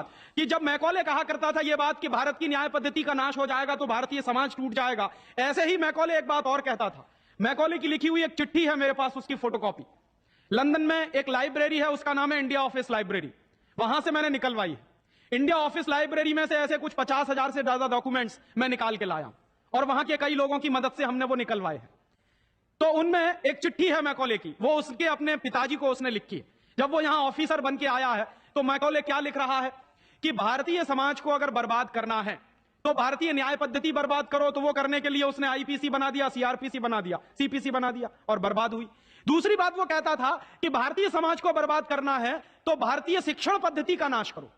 कि जब मैकॉले कहा करता था यह बात कि भारत की न्याय पद्धति का नाश हो जाएगा तो भारतीय समाज टूट जाएगा, ऐसे ही मैकॉले एक बात और कहता था। मैकॉले की लिखी हुई एक चिट्ठी है मेरे पास, उसकी फोटोकॉपी। लंदन में एक लाइब्रेरी है, उसका नाम है इंडिया ऑफिस लाइब्रेरी, वहां से मैंने निकलवाई है। इंडिया ऑफिस लाइब्रेरी में से ऐसे कुछ 50,000 से ज्यादा डॉक्यूमेंट्स मैं निकाल के लाया और वहां के कई लोगों की मदद से हमने वो निकलवाए हैं। तो उनमें एक चिट्ठी है मैकॉले की, वो उसके अपने पिताजी को उसने लिखी है। जब वो यहां ऑफिसर बन के आया है तो मैकॉले क्या लिख रहा है कि भारतीय समाज को अगर बर्बाद करना है तो भारतीय न्याय पद्धति बर्बाद करो। तो वो करने के लिए उसने आईपीसी बना दिया, सीआरपीसी बना दिया, सीपीसी बना दिया और बर्बाद हुई। दूसरी बात वो कहता था कि भारतीय समाज को बर्बाद करना है तो भारतीय शिक्षण पद्धति का नाश करो।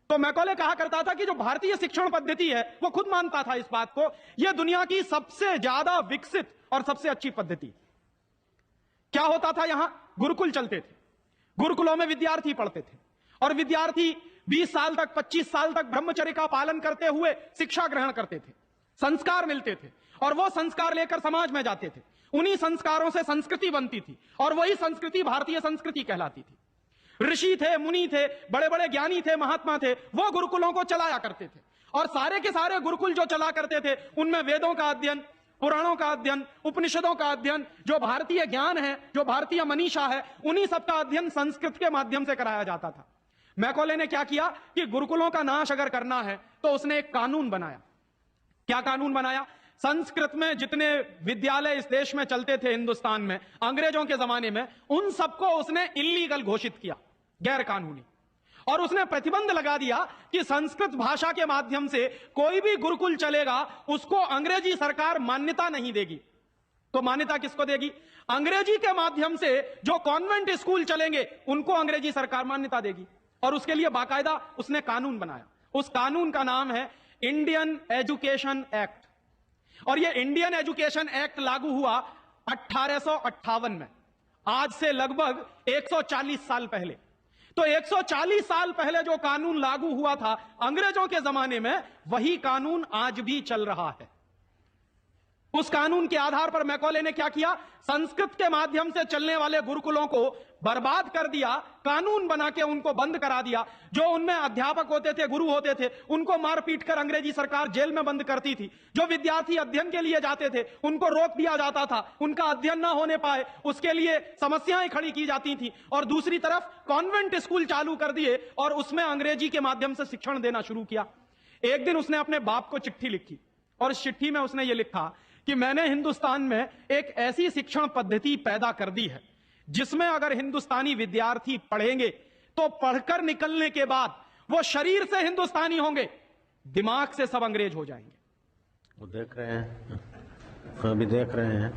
तो मैकॉले कहा करता था कि जो भारतीय शिक्षण पद्धति है, वो खुद मानता था इस बात को, यह दुनिया की सबसे ज्यादा विकसित और सबसे अच्छी पद्धति। क्या होता था, यहां गुरुकुल चलते थे, गुरुकुलों में विद्यार्थी पढ़ते थे और विद्यार्थी 20 साल तक, 25 साल तक ब्रह्मचर्य का पालन करते हुए शिक्षा ग्रहण करते थे, संस्कार मिलते थे और वो संस्कार लेकर समाज में जाते थे। उन्हीं संस्कारों से संस्कृति बनती थी और वही संस्कृति भारतीय संस्कृति कहलाती थी। ऋषि थे, मुनि थे, बड़े बड़े ज्ञानी थे, महात्मा थे, वो गुरुकुलों को चलाया करते थे और सारे के सारे गुरुकुल जो चला करते थे उनमें वेदों का अध्ययन, पुराणों का अध्ययन, उपनिषदों का अध्ययन, जो भारतीय ज्ञान है, जो भारतीय मनीषा है, उन्हीं सबका अध्ययन संस्कृत के माध्यम से कराया जाता था। मैकॉले ने क्या किया कि गुरुकुलों का नाश अगर करना है तो उसने एक कानून बनाया। क्या कानून बनाया? संस्कृत में जितने विद्यालय इस देश में चलते थे हिंदुस्तान में अंग्रेजों के जमाने में, उन सबको उसने इल्लीगल घोषित किया, गैर कानूनी। और उसने प्रतिबंध लगा दिया कि संस्कृत भाषा के माध्यम से कोई भी गुरुकुल चलेगा उसको अंग्रेजी सरकार मान्यता नहीं देगी। तो मान्यता किसको देगी? अंग्रेजी के माध्यम से जो कॉन्वेंट स्कूल चलेंगे उनको अंग्रेजी सरकार मान्यता देगी। और उसके लिए बाकायदा उसने कानून बनाया। उस कानून का नाम है इंडियन एजुकेशन एक्ट। और यह इंडियन एजुकेशन एक्ट लागू हुआ 1858 में, आज से लगभग 140 साल पहले। तो 140 साल पहले जो कानून लागू हुआ था अंग्रेजों के जमाने में, वही कानून आज भी चल रहा है। उस कानून के आधार पर मैकॉले ने क्या किया? संस्कृत के माध्यम से चलने वाले गुरुकुलों को बर्बाद कर दिया, कानून बना के उनको बंद करा दिया। जो उनमें अध्यापक होते थे, गुरु होते थे, उनको मार पीट कर अंग्रेजी सरकार जेल में बंद करती थी। जो विद्यार्थी अध्ययन के लिए जाते थे उनको रोक दिया जाता था, उनका अध्ययन ना होने पाए उसके लिए समस्याएं खड़ी की जाती थी। और दूसरी तरफ कॉन्वेंट स्कूल चालू कर दिए और उसमें अंग्रेजी के माध्यम से शिक्षण देना शुरू किया। एक दिन उसने अपने बाप को चिट्ठी लिखी और इस चिट्ठी में उसने ये लिखा कि मैंने हिंदुस्तान में एक ऐसी शिक्षण पद्धति पैदा कर दी है जिसमें अगर हिंदुस्तानी विद्यार्थी पढ़ेंगे तो पढ़कर निकलने के बाद वो शरीर से हिंदुस्तानी होंगे, दिमाग से सब अंग्रेज हो जाएंगे। वो देख रहे हैं, अभी देख रहे हैं।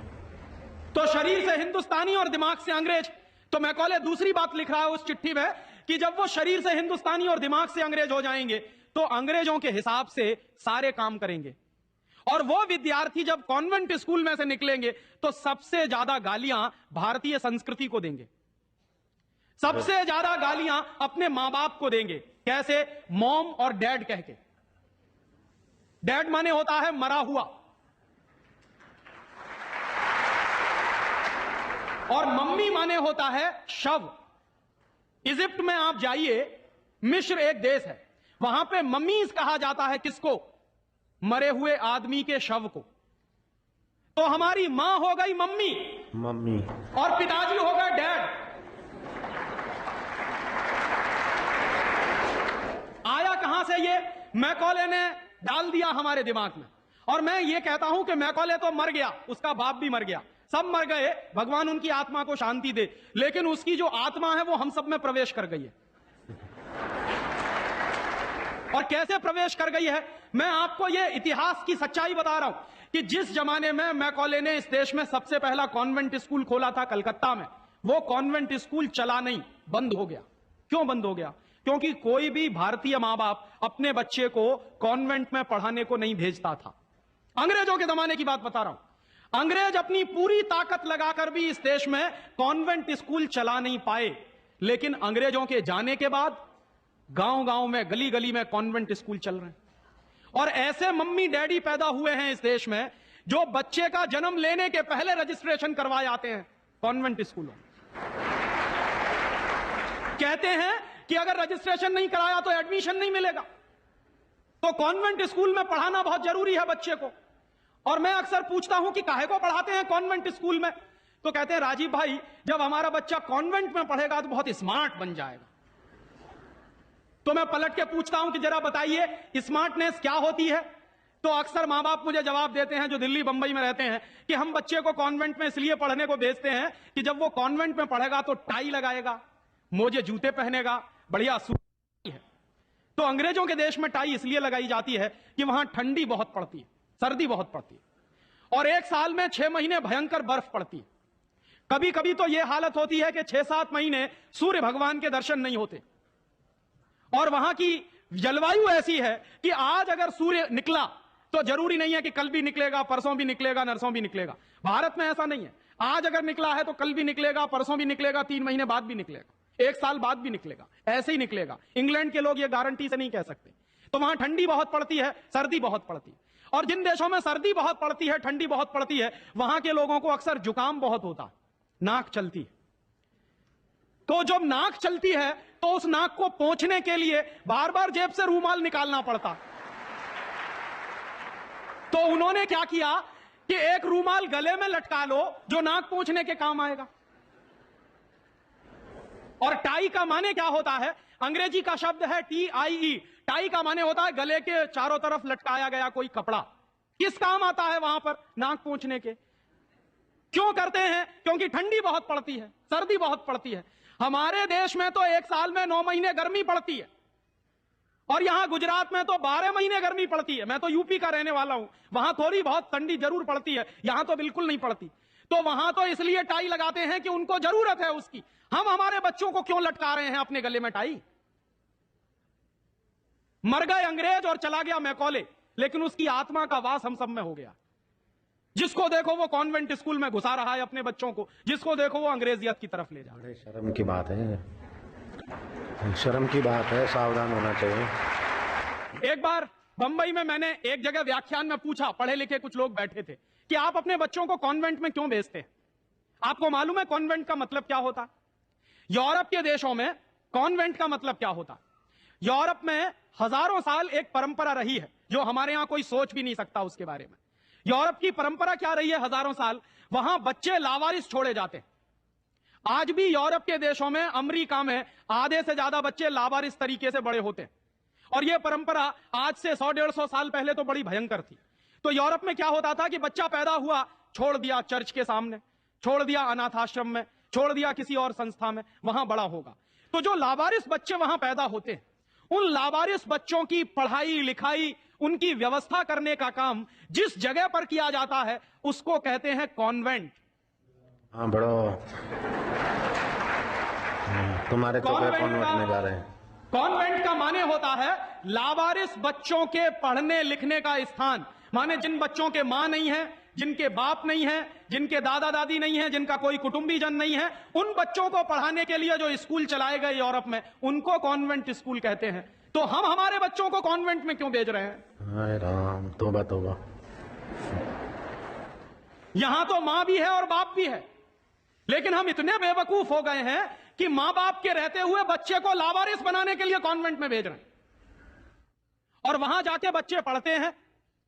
तो शरीर से हिंदुस्तानी और दिमाग से अंग्रेज। तो मैकॉले दूसरी बात लिख रहा है उस चिट्ठी में कि जब वो शरीर से हिंदुस्तानी और दिमाग से अंग्रेज हो जाएंगे तो अंग्रेजों के हिसाब से सारे काम करेंगे। और वो विद्यार्थी जब कॉन्वेंट स्कूल में से निकलेंगे तो सबसे ज्यादा गालियां भारतीय संस्कृति को देंगे, सबसे ज्यादा गालियां अपने मां बाप को देंगे। कैसे? मॉम और डैड कह के। डैड माने होता है मरा हुआ और मम्मी माने होता है शव। इजिप्ट में आप जाइए, मिस्र एक देश है, वहां पे मम्मीज कहा जाता है किसको? मरे हुए आदमी के शव को। तो हमारी मां हो गई मम्मी, मम्मी, और पिताजी हो गए डैड। आया कहां से ये? मैकॉले ने डाल दिया हमारे दिमाग में। और मैं ये कहता हूं कि मैकॉले तो मर गया, उसका बाप भी मर गया, सब मर गए, भगवान उनकी आत्मा को शांति दे, लेकिन उसकी जो आत्मा है वो हम सब में प्रवेश कर गई है। और कैसे प्रवेश कर गई है? मैं आपको यह इतिहास की सच्चाई बता रहा हूं कि जिस जमाने में मैकॉले ने इस देश में सबसे पहला कॉन्वेंट स्कूल खोला था कलकत्ता में, वो कॉन्वेंट स्कूल चला नहीं, बंद हो गया। क्यों बंद हो गया? क्योंकि कोई भी भारतीय मां बाप अपने बच्चे को कॉन्वेंट में पढ़ाने को नहीं भेजता था। अंग्रेजों के जमाने की बात बता रहा हूं। अंग्रेज अपनी पूरी ताकत लगाकर भी इस देश में कॉन्वेंट स्कूल चला नहीं पाए, लेकिन अंग्रेजों के जाने के बाद गांव गांव में, गली गली में कॉन्वेंट स्कूल चल रहे हैं। और ऐसे मम्मी डैडी पैदा हुए हैं इस देश में जो बच्चे का जन्म लेने के पहले रजिस्ट्रेशन करवाए आते हैं कॉन्वेंट स्कूलों। कहते हैं कि अगर रजिस्ट्रेशन नहीं कराया तो एडमिशन नहीं मिलेगा। तो कॉन्वेंट स्कूल में पढ़ाना बहुत जरूरी है बच्चे को। और मैं अक्सर पूछता हूं कि काहे को पढ़ाते हैं कॉन्वेंट स्कूल में, तो कहते हैं राजीव भाई जब हमारा बच्चा कॉन्वेंट में पढ़ेगा तो बहुत स्मार्ट बन जाएगा। तो मैं पलट के पूछता हूं कि जरा बताइए स्मार्टनेस क्या होती है। तो अक्सर मां बाप मुझे जवाब देते हैं जो दिल्ली बंबई में रहते हैं कि हम बच्चे को कॉन्वेंट में इसलिए पढ़ने को भेजते हैं कि जब वो कॉन्वेंट में पढ़ेगा तो टाई लगाएगा, मोजे जूते पहनेगा, बढ़िया सूट है। तो अंग्रेजों के देश में टाई इसलिए लगाई जाती है कि वहां ठंडी बहुत पड़ती है, सर्दी बहुत पड़ती है, और एक साल में 6 महीने भयंकर बर्फ पड़ती है। कभी कभी तो यह हालत होती है कि 6-7 महीने सूर्य भगवान के दर्शन नहीं होते। और वहां की जलवायु ऐसी है कि आज अगर सूर्य निकला तो जरूरी नहीं है कि कल भी निकलेगा, परसों भी निकलेगा, नरसों भी निकलेगा। भारत में ऐसा नहीं है, आज अगर निकला है तो कल भी निकलेगा, परसों भी निकलेगा, 3 महीने बाद भी निकलेगा, 1 साल बाद भी निकलेगा, ऐसे ही निकलेगा। इंग्लैंड के लोग ये गारंटी से नहीं कह सकते। तो वहां ठंडी बहुत पड़ती है, सर्दी बहुत पड़ती है। और जिन देशों में सर्दी बहुत पड़ती है, ठंडी बहुत पड़ती है, वहां के लोगों को अक्सर जुकाम बहुत होता है, नाक चलती है। तो जब नाक चलती है तो उस नाक को पोंछने के लिए बार बार जेब से रूमाल निकालना पड़ता। तो उन्होंने क्या किया कि एक रूमाल गले में लटका लो जो नाक पोंछने के काम आएगा। और टाई का माने क्या होता है, अंग्रेजी का शब्द है TIE। टाई का माने होता है गले के चारों तरफ लटकाया गया कोई कपड़ा। किस काम आता है वहां पर, नाक पोंछने के। क्यों करते हैं? क्योंकि ठंडी बहुत पड़ती है, सर्दी बहुत पड़ती है। हमारे देश में तो 1 साल में 9 महीने गर्मी पड़ती है, और यहां गुजरात में तो 12 महीने गर्मी पड़ती है। मैं तो यूपी का रहने वाला हूं, वहां थोड़ी बहुत ठंडी जरूर पड़ती है, यहां तो बिल्कुल नहीं पड़ती। तो वहां तो इसलिए टाई लगाते हैं कि उनको जरूरत है उसकी। हम हमारे बच्चों को क्यों लटका रहे हैं अपने गले में टाई? मर गए अंग्रेज और चला गया मैकॉले, लेकिन उसकी आत्मा का वास हम सब में हो गया। जिसको देखो वो कॉन्वेंट स्कूल में घुसा रहा है अपने बच्चों को, जिसको देखो वो अंग्रेजियत की तरफ ले जा रहा है। बड़े शर्म की बात है, शर्म की बात है, सावधान होना चाहिए। एक बार बंबई में मैंने एक जगह व्याख्यान में पूछा, पढ़े लिखे कुछ लोग बैठे थे, कि आप अपने बच्चों को कॉन्वेंट में क्यों भेजते हैं? आपको मालूम है कॉन्वेंट का मतलब क्या होता है? यूरोप के देशों में कॉन्वेंट का मतलब क्या होता है? यूरोप में हजारों साल एक परंपरा रही है जो हमारे यहां कोई सोच भी नहीं सकता उसके बारे में। यूरोप की परंपरा क्या रही है हजारों साल? वहां बच्चे लावारिस छोड़े जाते हैं। आज भी यूरोप के देशों में, अमेरिका में आधे से ज्यादा बच्चे लावारिस तरीके से बड़े होते हैं। और यह परंपरा आज से 100-150 साल पहले तो बड़ी भयंकर थी। तो यूरोप में क्या होता था कि बच्चा पैदा हुआ, छोड़ दिया चर्च के सामने, छोड़ दिया अनाथ आश्रम में, छोड़ दिया किसी और संस्था में, वहां बड़ा होगा। तो जो लावारिस बच्चे वहां पैदा होते हैं, उन लावारिस बच्चों की पढ़ाई लिखाई, उनकी व्यवस्था करने का काम जिस जगह पर किया जाता है उसको कहते हैं कॉन्वेंट। हाँ बड़ो, तुम्हारे तो कॉन्वेंट में जा रहे हैं। कॉन्वेंट का माने होता है लावारिस बच्चों के पढ़ने लिखने का स्थान। माने जिन बच्चों के मां नहीं है, जिनके बाप नहीं है, जिनके दादा दादी नहीं है, जिनका कोई कुटुंबीजन नहीं है, उन बच्चों को पढ़ाने के लिए जो स्कूल चलाए गए यूरोप में, उनको कॉन्वेंट स्कूल कहते हैं। तो हम हमारे बच्चों को कॉन्वेंट में क्यों भेज रहे हैं? हाय राम, तौबा तौबा। यहां तो मां भी है और बाप भी है, लेकिन हम इतने बेवकूफ हो गए हैं कि मां बाप के रहते हुए बच्चे को लावारिस बनाने के लिए कॉन्वेंट में भेज रहे हैं। और वहां जाके बच्चे पढ़ते हैं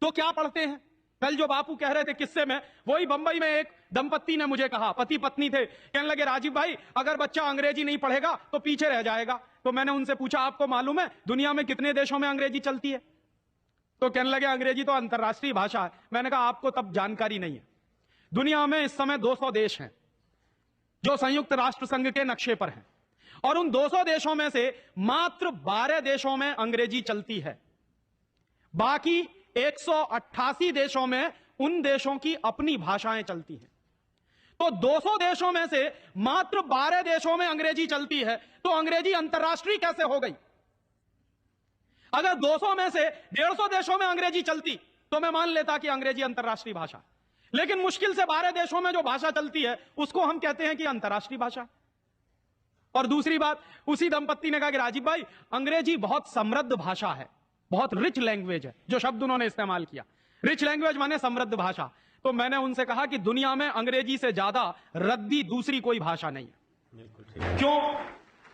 तो क्या पढ़ते हैं? कल जो बापू कह रहे थे किस्से में, वही बंबई में एक दंपत्ति ने मुझे कहा, पति पत्नी थे, कहने लगे राजीव भाई अगर बच्चा अंग्रेजी नहीं पढ़ेगा तो पीछे रह जाएगा। तो मैंने उनसे पूछा आपको मालूम है दुनिया में कितने देशों में अंग्रेजी चलती है? तो कहने लगे अंग्रेजी तो अंतरराष्ट्रीय भाषा है। मैंने कहा आपको तब जानकारी नहीं है। दुनिया में इस समय 200 देश हैं जो संयुक्त राष्ट्र संघ के नक्शे पर हैं, और उन 200 देशों में से मात्र 12 देशों में अंग्रेजी चलती है। बाकी 188 देशों में उन देशों की अपनी भाषाएं चलती हैं। तो 200 देशों में से मात्र 12 देशों में अंग्रेजी चलती है, तो अंग्रेजी अंतरराष्ट्रीय कैसे हो गई? अगर 200 में से 150 देशों में अंग्रेजी चलती तो मैं मान लेता कि अंग्रेजी अंतरराष्ट्रीय भाषा, लेकिन मुश्किल से 12 देशों में जो भाषा चलती है उसको हम कहते हैं कि अंतरराष्ट्रीय भाषा। और दूसरी बात, उसी दंपत्ति ने कहा कि राजीव भाई अंग्रेजी बहुत समृद्ध भाषा है, बहुत रिच लैंग्वेज है। जो शब्द उन्होंने इस्तेमाल किया, रिच लैंग्वेज माने समृद्ध भाषा। तो मैंने उनसे कहा कि दुनिया में अंग्रेजी से ज्यादा रद्दी दूसरी कोई भाषा नहीं है। क्यों?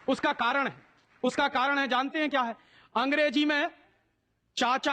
उसका कारण है, उसका कारण है, जानते हैं क्या है? अंग्रेजी में चाचा